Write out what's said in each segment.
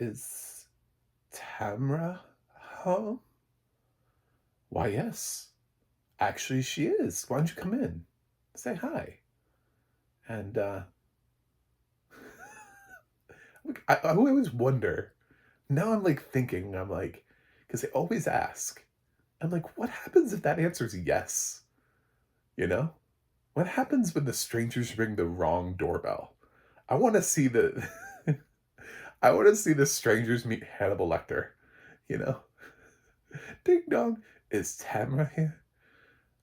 Is Tamara home? Why, yes. Actually, she is. Why don't you come in? Say hi. And I always wonder. Now I'm like thinking, I'm like, because they always ask. I'm like, what happens if that answer is yes? You know? What happens when the strangers ring the wrong doorbell? I want to see the I want to see the strangers meet Hannibal Lecter, you know? Ding dong, is Tamara here?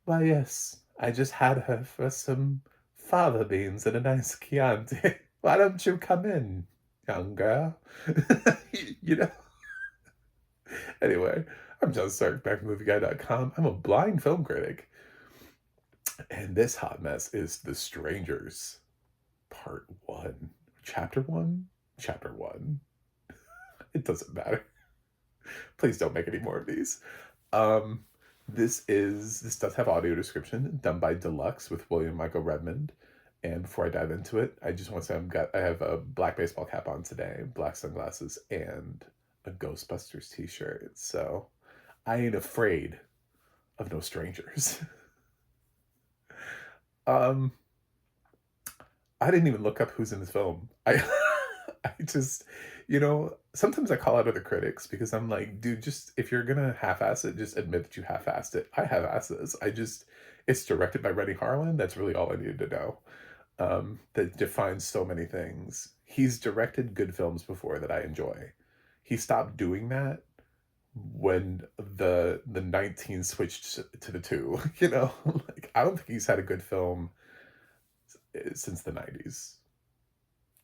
Why, yes, I just had her for some fava beans and a nice Chianti. Why don't you come in, young girl? You know? Anyway, I'm John Stark, back from MovieGuy.com. I'm a blind film critic, and this hot mess is The Strangers, Part 1. Chapter 1? Chapter 1. It doesn't matter. Please don't make any more of these. Um, this does have audio description done by Deluxe with William Michael Redmond. And before I dive into it, I just want to say I have a black baseball cap on today, black sunglasses, and a Ghostbusters t-shirt. So I ain't afraid of no strangers. um, I didn't even look up who's in this film. I just, sometimes I call out other critics because I'm like, dude, just if you're gonna half-ass it, just admit that you half-assed it. I half-assed this. It's directed by Renny Harlin. That's really all I needed to know. That defines so many things. He's directed good films before that I enjoy. He stopped doing that when the 19 switched to the 2. Like I don't think he's had a good film since the 90s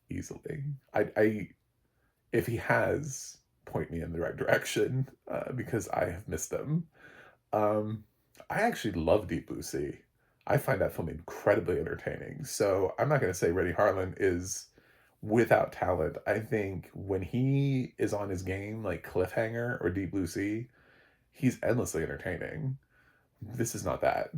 easily. I if he has, point me in the right direction because I have missed them. Um, I actually love Deep Blue Sea. I find that film incredibly entertaining. So I'm not going to say Renny Harlin is without talent. I think when he is on his game, like Cliffhanger or Deep Blue Sea, he's endlessly entertaining. This is not that.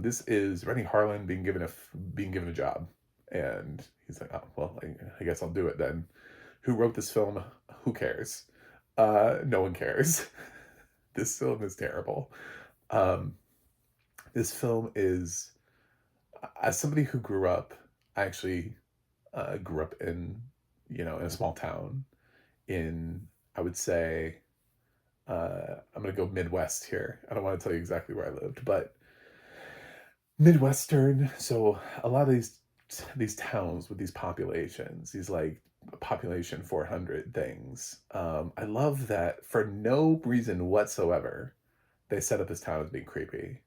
This is Renny Harlin being given a job, and he's like, oh well, I guess I'll do it then. Who wrote this film? Who cares? No one cares. This film is terrible. Um, this film is, as somebody who grew up, I actually grew up in a small town in, I would say, I'm going to go Midwest here. I don't want to tell you exactly where I lived, but Midwestern. So a lot of these towns with these populations, these like population 400 things. I love that for no reason whatsoever, they set up this town as being creepy.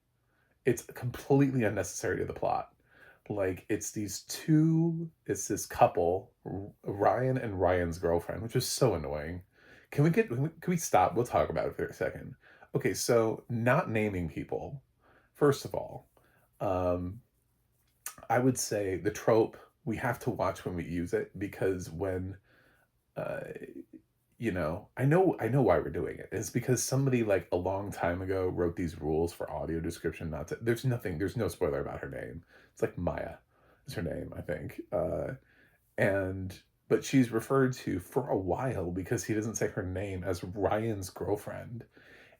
It's completely unnecessary to the plot. Like it's this couple, Ryan and Ryan's girlfriend, which is so annoying. Can we stop? We'll talk about it for a second. Okay, so not naming people, first of all. Um, I would say the trope we have to watch when we use it because when uh I know why we're doing it. It's because somebody like a long time ago wrote these rules for audio description not to there's no spoiler about her name. It's like Maya is her name, I think. And but she's referred to for a while because he doesn't say her name as Ryan's girlfriend.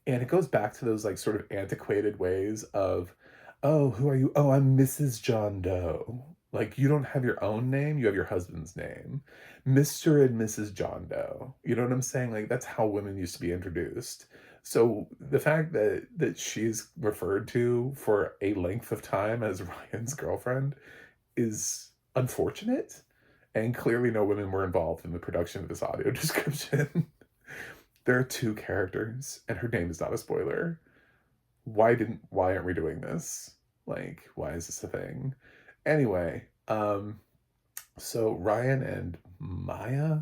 And it goes back to those like sort of antiquated ways of, oh, who are you? Oh, I'm Mrs. John Doe. Like you don't have your own name, you have your husband's name. Mr. and Mrs. John Doe. You know what I'm saying? Like that's how women used to be introduced. So the fact that she's referred to for a length of time as Ryan's girlfriend is unfortunate. And clearly no women were involved in the production of this audio description. There are two characters, and her name is not a spoiler. Why aren't we doing this? Like, why is this a thing? Anyway, so Ryan and Maya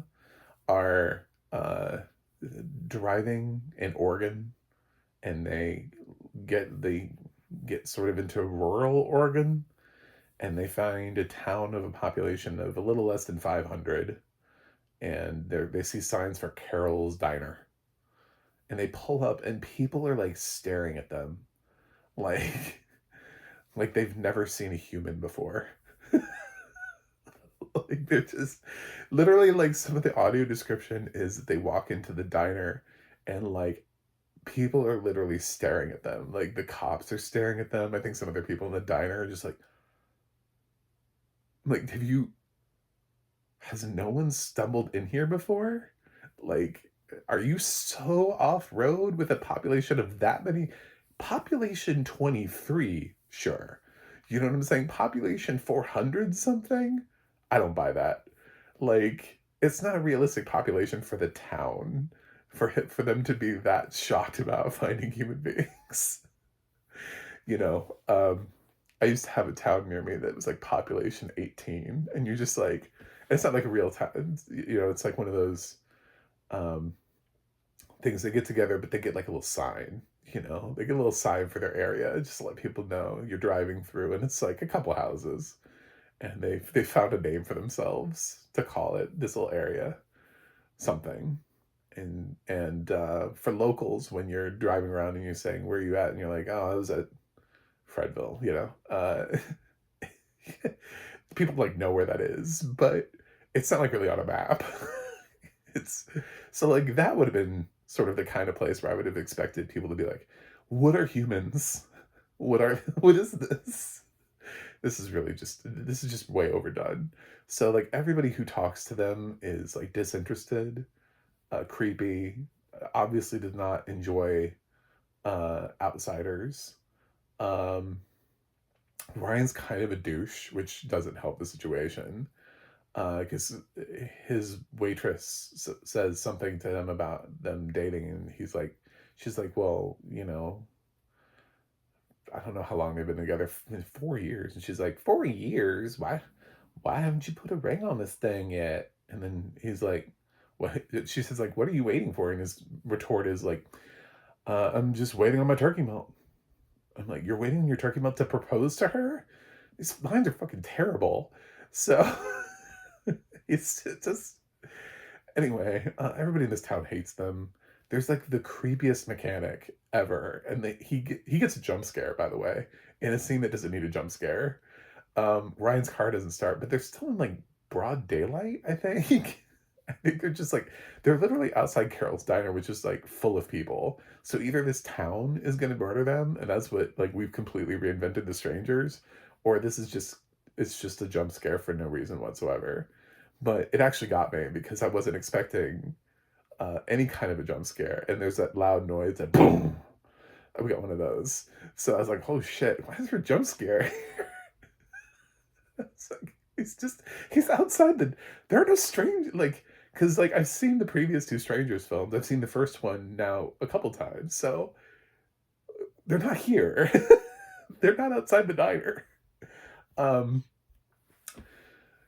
are driving in Oregon, and they get sort of into rural Oregon, and they find a town of a population of a little less than 500, and they see signs for Carol's Diner, and they pull up, and people are like staring at them, like like they've never seen a human before. Like, they're just literally, like, some of the audio description is that they walk into the diner and, like, people are literally staring at them. Like, the cops are staring at them. I think some other people in the diner are just like, "Have you has no one stumbled in here before? Like, are you so off-road with a population of that many? Population 23, sure. You know what I'm saying? Population 400 something? I don't buy that. Like, it's not a realistic population for the town for them to be that shocked about finding human beings. You know, I used to have a town near me that was like population 18, and you're just like, it's not like a real town, you know, it's like one of those um, things they get together, but they get like a little sign, you know, they get a little sign for their area just to let people know you're driving through, and it's like a couple houses, and they found a name for themselves to call it this little area something. And for locals, when you're driving around and you're saying where are you at, and you're like, oh, I was at Fredville, you know. People like know where that is, but it's not like really on a map. It's so like that would have been sort of the kind of place where I would have expected people to be like, "What are humans? What is this?" This is just way overdone. So like everybody who talks to them is like disinterested, creepy, obviously does not enjoy outsiders. Um, Ryan's kind of a douche, which doesn't help the situation. Because his waitress says something to them about them dating, and she's like, well, you know, I don't know how long they've been together, 4 years, and she's like, 4 years? Why haven't you put a ring on this thing yet? And then he's like, what? She says like, what are you waiting for? And his retort is like, I'm just waiting on my turkey melt. I'm like, you're waiting on your turkey melt to propose to her? These lines are fucking terrible. So it's just anyway. Everybody in this town hates them. There's like the creepiest mechanic ever, and he gets a jump scare, by the way, in a scene that doesn't need a jump scare. Ryan's car doesn't start, but they're still in like broad daylight, I think. I think they're literally outside Carol's diner, which is like full of people. So either this town is gonna murder them, and that's what like we've completely reinvented the strangers, or this is just it's just a jump scare for no reason whatsoever. But it actually got me because I wasn't expecting any kind of a jump scare, and there's that loud noise that boom. We got one of those. So I was like, oh shit, why is there a jump scare? It's like he's outside there are no strange like because like I've seen the previous two Strangers films. I've seen the first one now a couple times, so they're not here. They're not outside the diner. Um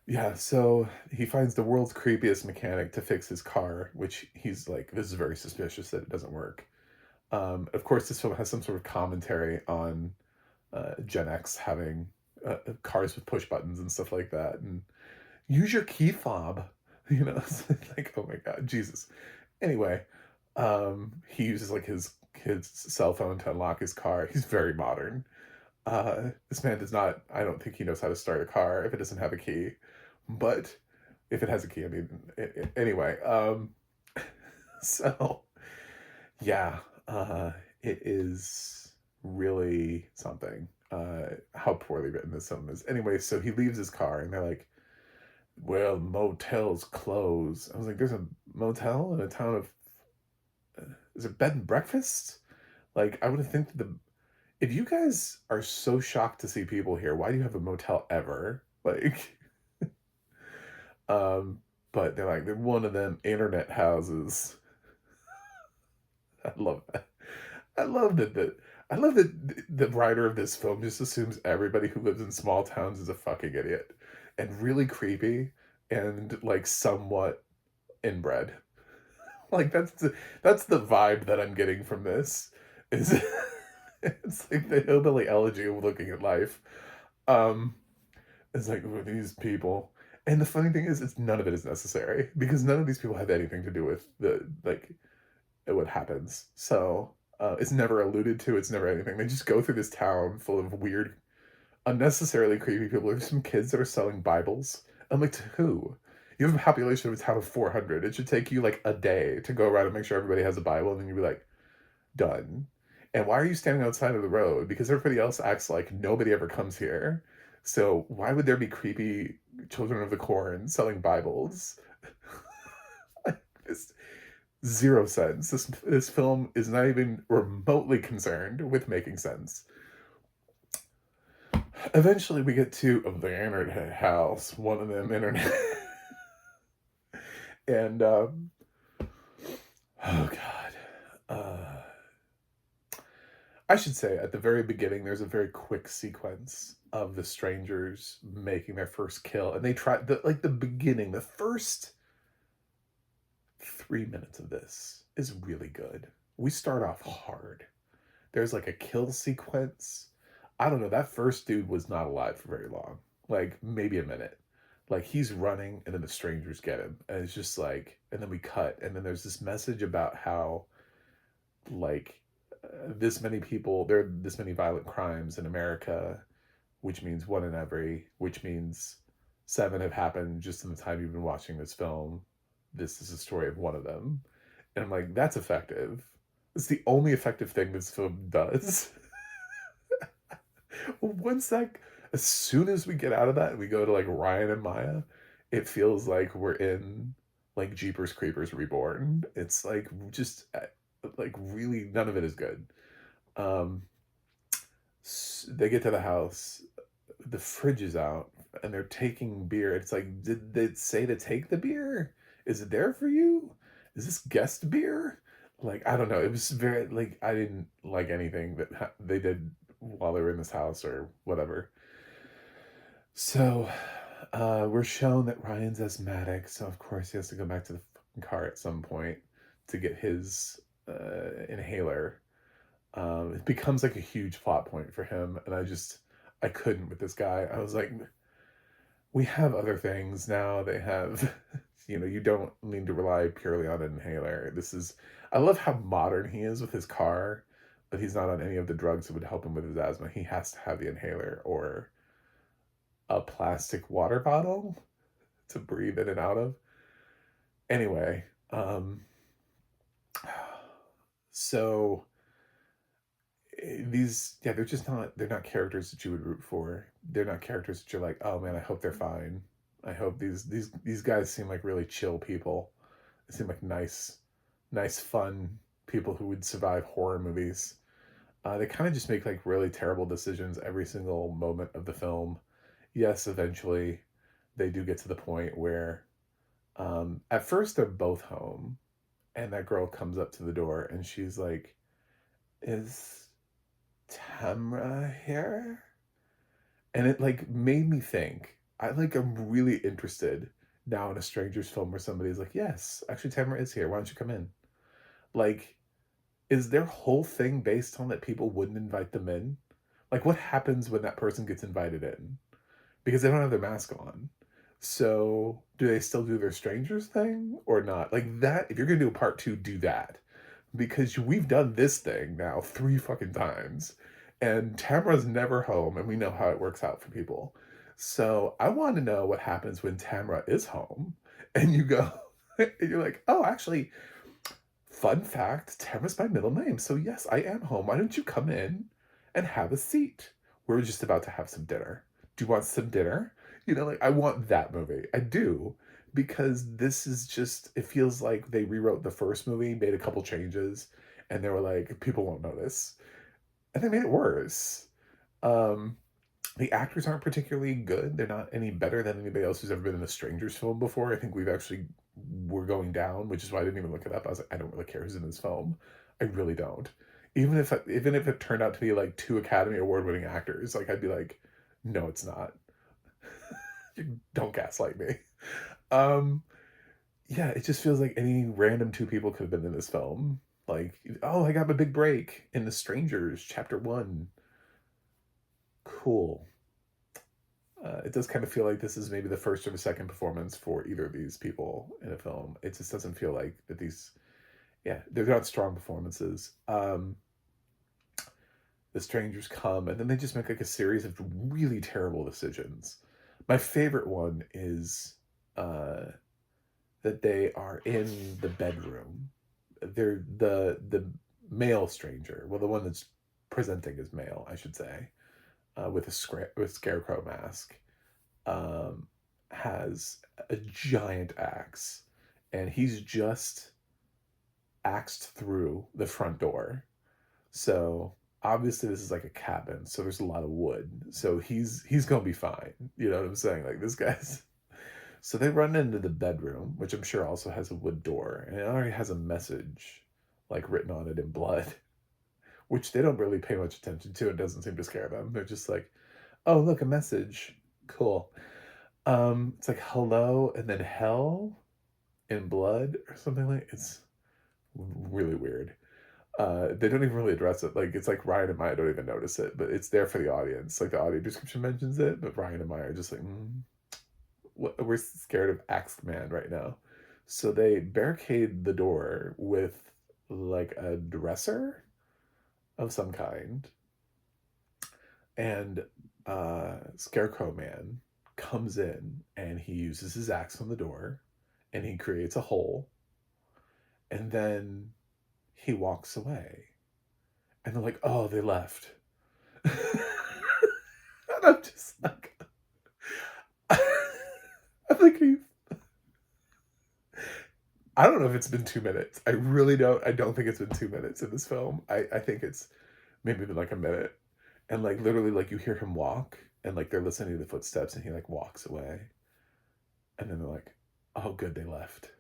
yeah, so he finds the world's creepiest mechanic to fix his car, which he's like, this is very suspicious that it doesn't work. Of course, this film has some sort of commentary on Gen X having cars with push buttons and stuff like that, and use your key fob. You know, it's like, oh my god, Jesus. Anyway, he uses like his cell phone to unlock his car. He's very modern. This man does not. I don't think he knows how to start a car if it doesn't have a key. But if it has a key, I mean, anyway. So yeah, it is really something. How poorly written this film is. Anyway, so he leaves his car, and they're like, well, motels close. I was like, there's a motel in a town of, is it bed and breakfast? Like, I would have think if you guys are so shocked to see people here, why do you have a motel ever? Like, um, but they're one of them internet houses. I love that. I love I love that the writer of this film just assumes everybody who lives in small towns is a fucking idiot and really creepy and like somewhat inbred. Like that's the vibe that I'm getting from this. Is it's like the hillbilly elegy of looking at life. Um, it's like who are these people? And the funny thing is, it's none of it is necessary because none of these people have anything to do with the like what happens. So it's never alluded to. It's never anything. They just go through this town full of weird, unnecessarily creepy people. There's some kids that are selling Bibles I'm like, to who? You have a population of a town of 400. It should take you like a day to go around and make sure everybody has a Bible, and then you'd be like, done. And why are you standing outside of the road? Because everybody else acts like nobody ever comes here. So why would there be creepy children of the corn selling Bibles? It's zero sense. This film is not even remotely concerned with making sense. Eventually, we get to the internet house, one of them internet, and oh god, I should say at the very beginning, there's a very quick sequence of the strangers making their first kill, and they try the beginning, the first 3 minutes of this is really good. We start off hard. There's like a kill sequence. I don't know. That first dude was not alive for very long, like maybe a minute. Like he's running, and then the strangers get him, and it's just like, and then we cut, and then there's this message about how like this many people, there are this many violent crimes in America, which means one in every, which means seven have happened just in the time you've been watching this film. This is the story of one of them. And I'm like, that's effective. It's the only effective thing this film does. Once that, as soon as we get out of that and we go to like Ryan and Maya, it feels like we're in like Jeepers Creepers Reborn. It's like just like really none of it is good. Um, they get to the house, the fridge is out, and they're taking beer. It's like, did they say to take the beer? Is it there for you? Is this guest beer? Like, I don't know. It was very, like, I didn't like anything that they did while they were in this house or whatever. So, we're shown that Ryan's asthmatic, so of course he has to go back to the fucking car at some point to get his inhaler. It becomes like a huge plot point for him, and I couldn't with this guy. I was like, we have other things now. They have, you don't need to rely purely on an inhaler. I love how modern he is with his car, but he's not on any of the drugs that would help him with his asthma. He has to have the inhaler or a plastic water bottle to breathe in and out of. Anyway, so they're not characters that you would root for. They're not characters that you're like, oh man, I hope they're fine. I hope these guys seem like really chill people. They seem like nice fun people who would survive horror movies. They kind of just make like really terrible decisions every single moment of the film. Yes, eventually they do get to the point where at first they're both home, and that girl comes up to the door and she's like, is Tamara here? And it like made me think. I'm really interested now in a stranger's film where somebody's like, yes, actually Tamara is here. Why don't you come in? Like, is their whole thing based on that people wouldn't invite them in? Like, what happens when that person gets invited in? Because they don't have their mask on. So, do they still do their strangers thing or not? Like that, if you're gonna do a part two, do that. Because we've done this thing now 3 fucking times. And Tamara's never home, and we know how it works out for people. So I want to know what happens when Tamara is home. And you go, and you're like, oh, actually, fun fact, Tamara's my middle name. So yes, I am home. Why don't you come in and have a seat? We're just about to have some dinner. Do you want some dinner? Like I want that movie. I do. Because this is just, it feels like they rewrote the first movie, made a couple changes, and they were like, people won't notice. And they made it worse. Um, the actors aren't particularly good. They're not any better than anybody else who's ever been in a Strangers film before. I think we're going down, which is why I didn't even look it up. I was like, I don't really care who's in this film. I really don't. Even if it turned out to be like 2 Academy Award winning actors, like I'd be like, no, it's not. Don't gaslight me. Um, yeah, it just feels like any random 2 people could have been in this film. Like, oh, I got my big break in The Strangers, Chapter 1. Cool. It does kind of feel like this is maybe the first or the second performance for either of these people in a film. It just doesn't feel like that yeah, they're not strong performances. The strangers come, and then they just make like a series of really terrible decisions. My favorite one is uh, that they are in the bedroom. They're the male stranger. Well, the one that's presenting as male, I should say, with a scarecrow mask, um, has a giant axe, and he's just axed through the front door. So obviously this is like a cabin, so there's a lot of wood. So he's gonna be fine. You know what I'm saying? Like this guy's. So they run into the bedroom, which I'm sure also has a wood door, and it already has a message like written on it in blood, which they don't really pay much attention to. It doesn't seem to scare them. They're just like, "Oh, look, a message. Cool." It's like hello and then hell in blood or something like it's really weird. They don't even really address it. Like it's like Ryan and Maya don't even notice it, but it's there for the audience. Like the audio description mentions it, but Ryan and Maya are just like, we're scared of Axed Man right now. So they barricade the door with like a dresser of some kind, and Scarecrow Man comes in and he uses his axe on the door, and he creates a hole, and then he walks away, and they're like, "Oh, they left." And I'm just like, I'm like, I don't know if it's been 2 minutes. I really don't. I don't think it's been 2 minutes in this film. I think it's maybe been like a minute. And like literally, like you hear him walk, and like they're listening to the footsteps, and he like walks away. And then they're like, "Oh, good, they left."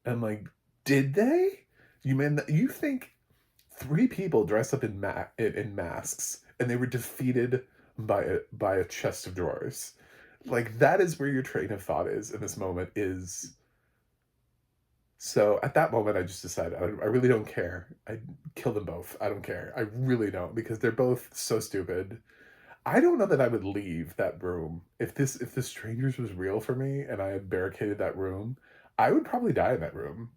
And I'm like, "Did they? You think three people dressed up in masks, and they were defeated by a chest of drawers? Like that is where your train of thought is in this moment. Is So at that moment, I just decided I really don't care. I kill them both. I don't care. I really don't because they're both so stupid. I don't know that I would leave that room if the strangers was real for me and I had barricaded that room. I would probably die in that room.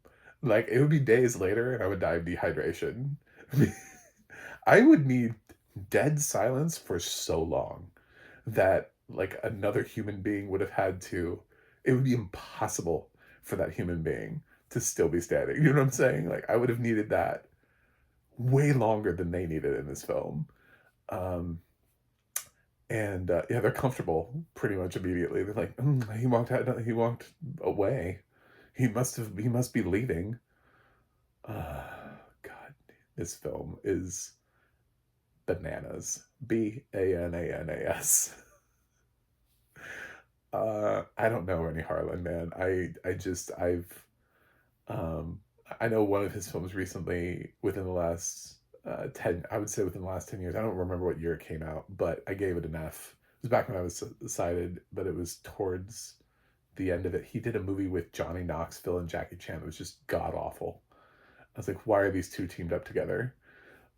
Like it would be days later, and I would die of dehydration. I would need dead silence for so long that like another human being would have had to. It would be impossible for that human being to still be standing. You know what I'm saying? Like I would have needed that way longer than they needed in this film. Um, and yeah, they're comfortable pretty much immediately. They're like, he walked out. He walked away. He must be leaving. God, this film is bananas. Bananas. I don't know Renny Harlin, man. Um, I know one of his films recently within the last 10, I would say within the last 10 years. I don't remember what year it came out, but I gave it an F. It was back when I was decided, but it was towards the end of it. He did a movie with Johnny Knoxville and Jackie Chan. It was just god awful. I was like, why are these two teamed up together?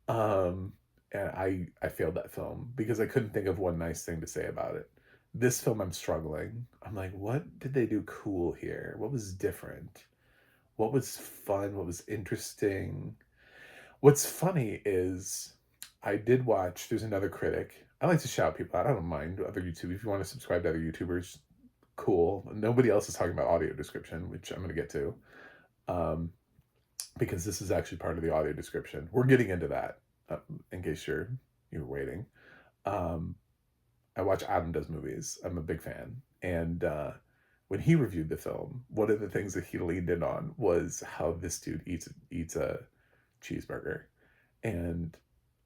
Um, and I failed that film because I couldn't think of one nice thing to say about it. This film, I'm struggling. I'm like, what did they do cool here? What was different? What was fun? What was interesting? What's funny is I did watch, there's another critic. I like to shout people out. I don't mind other YouTube. If you want to subscribe to other YouTubers, cool. Nobody else is talking about audio description, which I'm going to get to. Um, because this is actually part of the audio description. We're getting into that, in case you're waiting. Um, I watch Adam Does Movies. I'm a big fan. And when he reviewed the film, one of the things that he leaned in on was how this dude eats a cheeseburger. And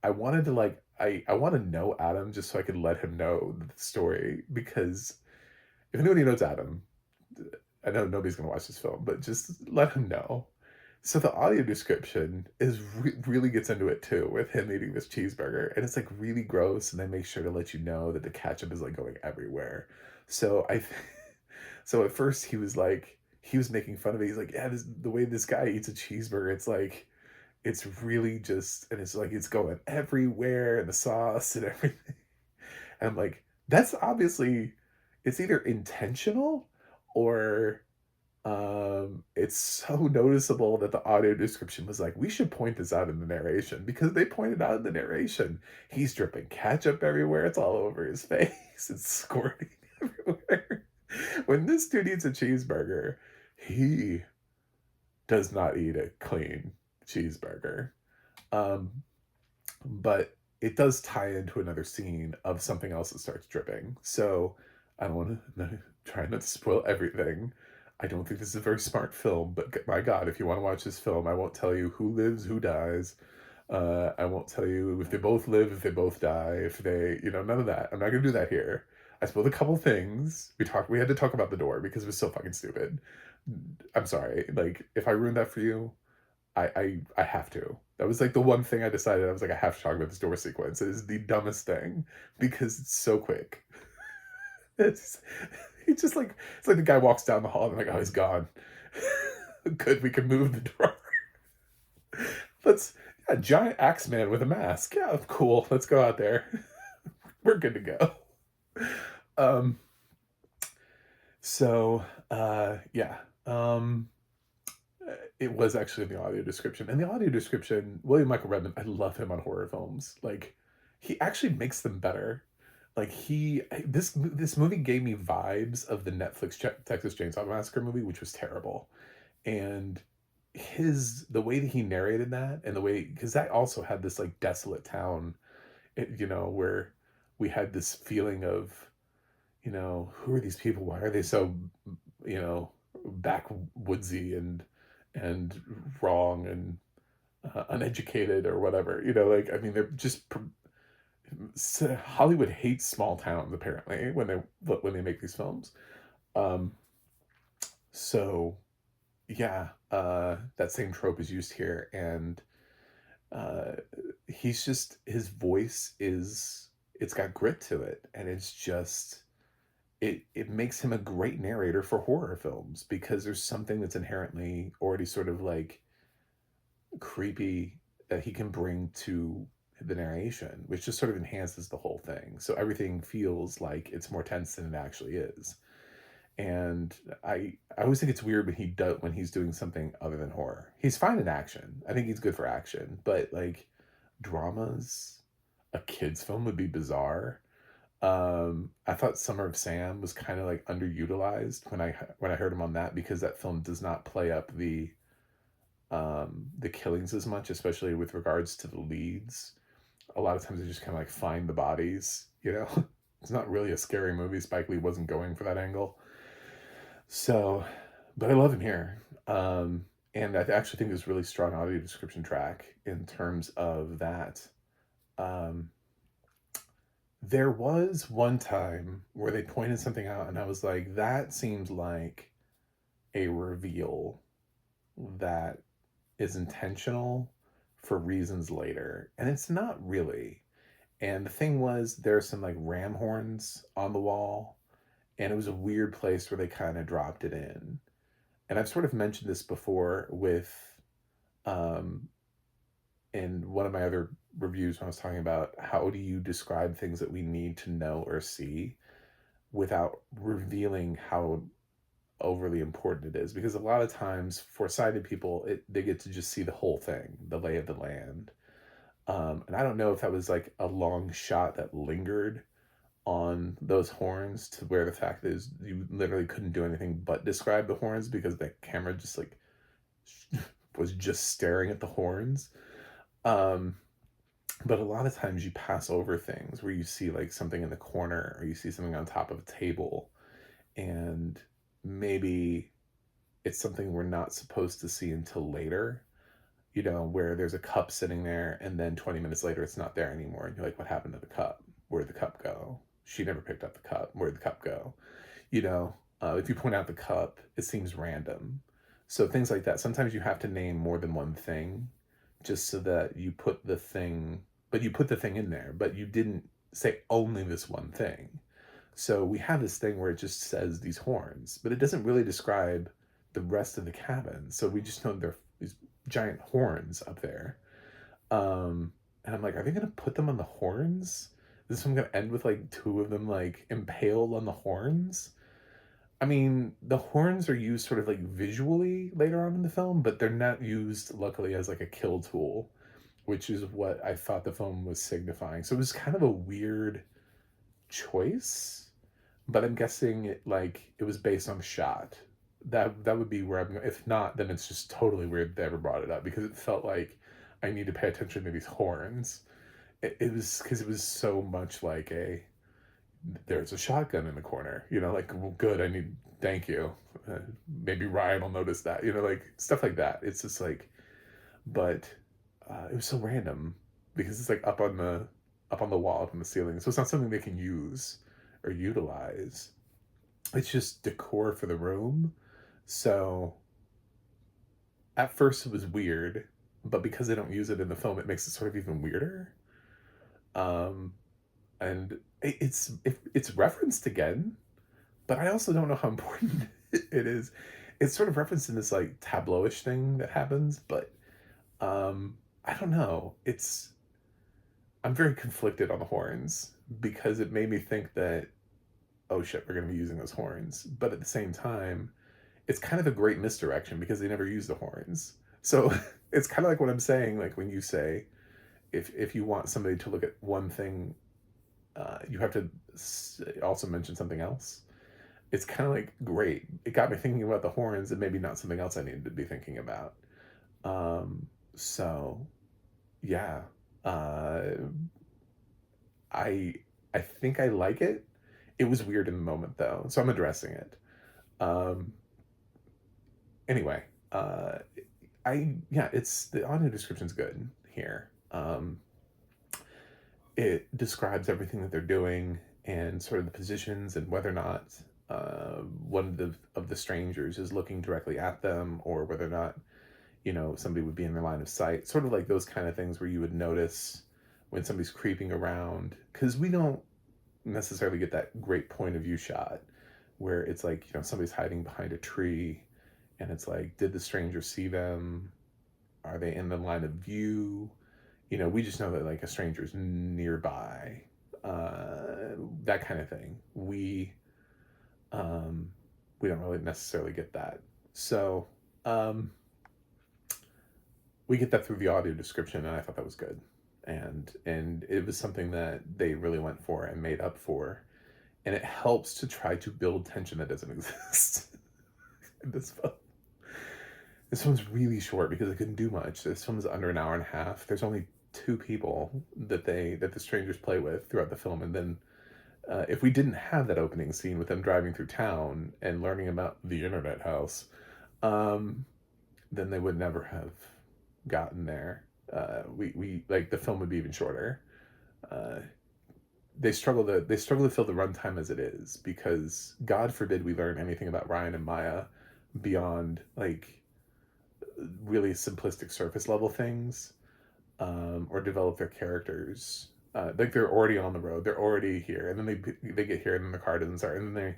I wanted to like I want to know Adam just so I could let him know the story, because if anybody knows Adam, I know nobody's gonna watch this film, but just let him know. So the audio description is really gets into it too, with him eating this cheeseburger, and it's like really gross, and they make sure to let you know that the ketchup is like going everywhere. So so at first he was making fun of it. He's like, yeah, the way this guy eats a cheeseburger, it's like it's really just, and it's like it's going everywhere, and the sauce and everything. And I'm like, that's obviously, it's either intentional or it's so noticeable that the audio description was like, we should point this out in the narration, because they pointed out in the narration he's dripping ketchup everywhere. It's all over his face. It's squirting everywhere. When this dude eats a cheeseburger, he does not eat a clean cheeseburger. Um, but it does tie into another scene of something else that starts dripping. So I don't want to try not to spoil everything. I don't think this is a very smart film, but my God, if you want to watch this film, I won't tell you who lives, who dies. I won't tell you if they both live, if they both die, if they, none of that. I'm not gonna do that here. I spoiled a couple things. We had to talk about the door because it was so fucking stupid. I'm sorry. Like, if I ruined that for you, I have to. That was like the one thing I decided. I was like, I have to talk about this door sequence. It is the dumbest thing because it's so quick. It's it's just like it's like the guy walks down the hall and I'm like, oh, he's gone. Good, we can move the door. Let's yeah, giant axe man with a mask. Yeah, cool. Let's go out there. We're good to go. Um so yeah. It was actually in the audio description. And the audio description, William Michael Redmond, I love him on horror films. Like, he actually makes them better. Like this movie gave me vibes of the Netflix Texas Chainsaw Massacre movie, which was terrible. And the way that he narrated that, and the way, because that also had this like desolate town, where we had this feeling of, who are these people? Why are they so, you know, backwoodsy and wrong and uneducated or whatever? Like, I mean, they're just Hollywood hates small towns apparently when they make these films. Um, so yeah, that same trope is used here, and uh, his voice it's got grit to it, and it's just it makes him a great narrator for horror films because there's something that's inherently already sort of like creepy that he can bring to the narration, which just sort of enhances the whole thing. So everything feels like it's more tense than it actually is. And I always think it's weird when he's doing something other than horror. He's fine in action. I think he's good for action, but like dramas, a kids film would be bizarre. I thought Summer of Sam was kind of like underutilized when I heard him on that, because that film does not play up the killings as much, especially with regards to the leads. A lot of times they just kind of like find the bodies. It's not really a scary movie. Spike Lee wasn't going for that angle. So, but I love him here. And I actually think there's really strong audio description track in terms of that. Um, there was one time where they pointed something out and I was like, that seems like a reveal that is intentional for reasons later. And it's not really. And the thing was, there's some like ram horns on the wall, and it was a weird place where they kind of dropped it in. And I've sort of mentioned this before um, in one of my other reviews when I was talking about how do you describe things that we need to know or see without revealing how overly important it is, because a lot of times for sighted people they get to just see the whole thing, the lay of the land. And I don't know if that was like a long shot that lingered on those horns to where the fact is you literally couldn't do anything but describe the horns because the camera just like was just staring at the horns. Um, but a lot of times you pass over things where you see like something in the corner or you see something on top of a table, and maybe it's something we're not supposed to see until later, where there's a cup sitting there and then 20 minutes later it's not there anymore. And you're like, what happened to the cup? Where'd the cup go? She never picked up the cup. Where'd the cup go? If you point out the cup, it seems random. So things like that. Sometimes you have to name more than one thing just so that you put the thing in there, but you didn't say only this one thing. So we have this thing where it just says these horns, but it doesn't really describe the rest of the cabin. So we just know they're these giant horns up there. And I'm like, are they gonna put them on the horns? Is this one gonna end with like two of them like impaled on the horns? I mean, the horns are used sort of like visually later on in the film, but they're not used luckily as like a kill tool, which is what I thought the film was signifying. So it was kind of a weird choice. but I'm guessing it was based on a shot. That would be where I'm going. If not, then it's just totally weird they ever brought it up because it felt like I need to pay attention to these horns. It was because it was so much like there's a shotgun in the corner, like, well, good, thank you. Maybe Ryan will notice that, like stuff like that. It's just like, but it was so random because it's like up on the wall, up on the ceiling. So it's not something they can use or utilize. It's just decor for the room. So at first it was weird, but because they don't use it in the film, it makes it sort of even weirder. Um, and it's referenced again, but I also don't know how important it is. It's sort of referenced in this like tableauish thing that happens, but I don't know. I'm very conflicted on the horns because it made me think that, oh shit, we're going to be using those horns, but at the same time, it's kind of a great misdirection because they never use the horns. So it's kind of like what I'm saying, like when you say if you want somebody to look at one thing, you have to also mention something else. It's kind of like great. It got me thinking about the horns and maybe not something else I needed to be thinking about. So yeah, uh, I I think I like it. It was weird in the moment though, so I'm addressing it. Um, anyway, uh, yeah, it's the audio description's good here. It describes everything that they're doing and sort of the positions and whether or not one of the strangers is looking directly at them or whether or not somebody would be in their line of sight. Sort of like those kind of things where you would notice when somebody's creeping around because we don't necessarily get that great point of view shot where it's like somebody's hiding behind a tree and it's like, did the stranger see them? Are they in the line of view? We just know that like a stranger's nearby, that kind of thing. Um, we don't really necessarily get that. So we get that through the audio description, and I thought that was good, and it was something that they really went for and made up for, and it helps to try to build tension that doesn't exist in this film. This one's really short because it couldn't do much. This film's under an hour and a half. There's only two people that the strangers play with throughout the film, and then if we didn't have that opening scene with them driving through town and learning about the internet house, um, then they would never have gotten there. We like the film would be even shorter. Uh, they struggle to fill the runtime as it is because God forbid we learn anything about Ryan and Maya beyond like really simplistic surface level things, or develop their characters. Like they're already on the road, they're already here, and then they get here, and then the car doesn't start, and then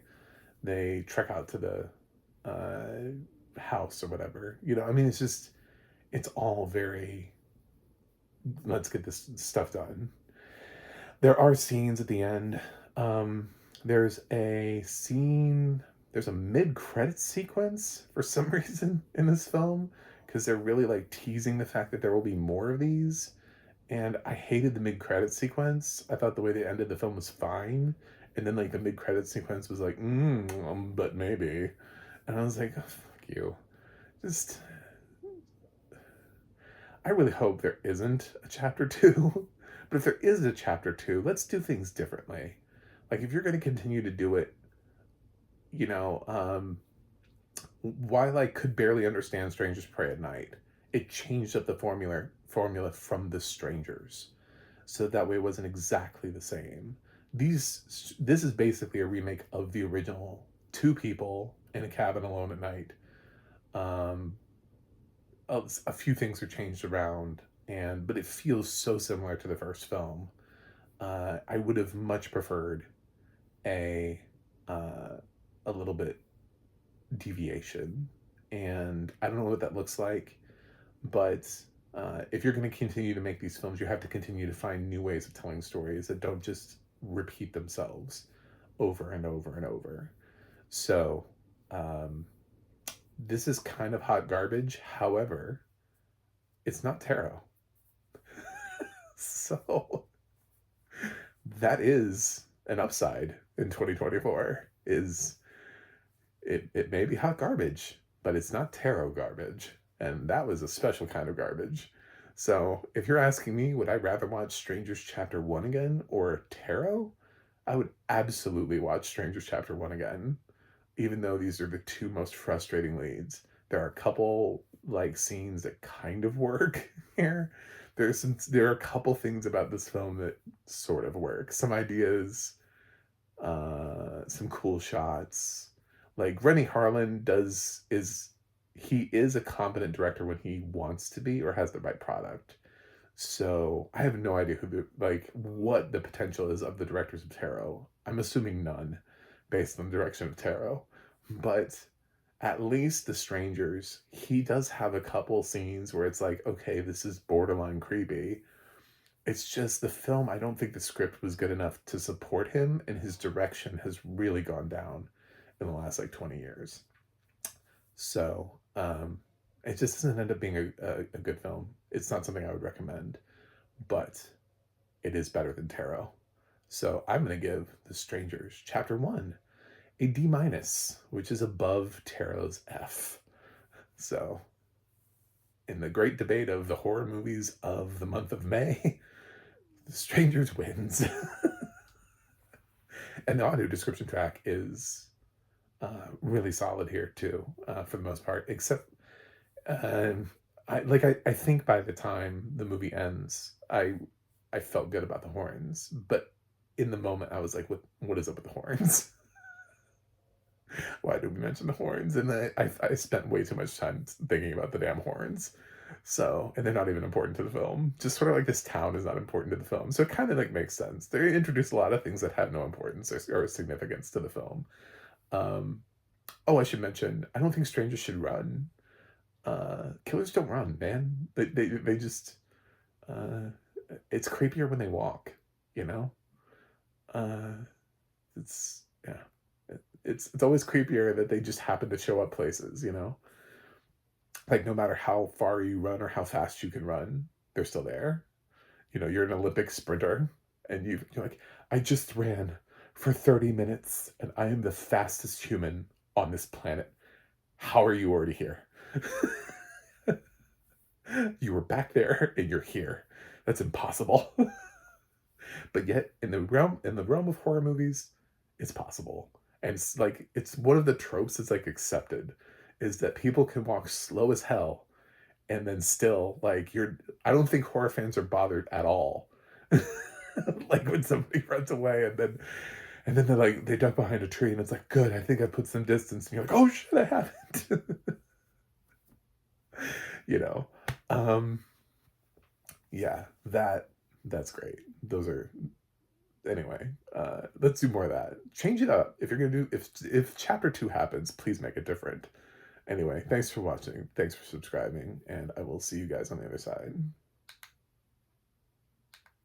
they trek out to the house or whatever. I mean, it's all very, let's get this stuff done. There are scenes at the end. Um, there's a scene. There's a mid-credit sequence for some reason in this film because they're really like teasing the fact that there will be more of these. And I hated the mid-credit sequence. I thought the way they ended the film was fine, and then like the mid-credit sequence was like, but maybe, and I was like, oh, fuck you. Just, I really hope there isn't a chapter two. But if there is a chapter two, let's do things differently. Like if you're going to continue to do it, you know, um, while I could barely understand Strangers Pray at Night, it changed up the formula from the strangers, so that way it wasn't exactly the same. This is basically a remake of the original. Two people in a cabin alone at night. Um, a few things are changed around, but it feels so similar to the first film. I would have much preferred a uh, a little bit deviation, and I don't know what that looks like, but if you're going to continue to make these films, you have to continue to find new ways of telling stories that don't just repeat themselves over and over and over. So, um, this is kind of hot garbage. However, it's not tarot. So, that is an upside in 2024 is it may be hot garbage, but it's not tarot garbage. And that was a special kind of garbage. So if you're asking me, would I rather watch Strangers Chapter 1 again or Tarot? I would absolutely watch Strangers Chapter 1 again, even though these are the two most frustrating leads. There are a couple like scenes that kind of work here. There are a couple things about this film that sort of work. Some ideas, some cool shots. Like Renny Harlin he is a competent director when he wants to be or has the right product. So I have no idea what the potential is of the directors of Tarot. I'm assuming none, based on the direction of Tarot. But at least The Strangers, he does have a couple scenes where it's like, okay, this is borderline creepy. It's just the film, I don't think the script was good enough to support him, and his direction has really gone down in the last like 20 years. So it just doesn't end up being a good film. It's not something I would recommend, but it is better than Tarot. So I'm going to give The Strangers Chapter 1 a D-, which is above Tarot's F. So in the great debate of the horror movies of the month of May, The Strangers wins. And the audio description track is really solid here too, for the most part, except I think by the time the movie ends, I felt good about the horns, but in the moment I was like, what is up with the horns? Why did we mention the horns? And I spent way too much time thinking about the damn horns. So, and they're not even important to the film. Just sort of like this town is not important to the film. So it kind of like makes sense. They introduce a lot of things that have no importance or significance to the film. Oh, I should mention, I don't think strangers should run. Killers don't run, man. They just, it's creepier when they walk, you know? It's, yeah. It's always creepier that they just happen to show up places, you know? Like no matter how far you run or how fast you can run, they're still there. You know, you're an Olympic sprinter and you're like, I just ran for 30 minutes and I am the fastest human on this planet. How are you already here? You were back there and you're here. That's impossible. But yet in the realm of horror movies, it's possible. And it's one of the tropes that's like accepted is that people can walk slow as hell and then still like I don't think horror fans are bothered at all. Like when somebody runs away and then they're like they duck behind a tree and it's like, good, I think I put some distance, and you're like, oh shit, I haven't. You know. Yeah, that's great. Those are anyway, let's do more of that. Change it up. If you're gonna do if chapter 2 happens, please make it different. Anyway, thanks for watching. Thanks for subscribing, and I will see you guys on the other side.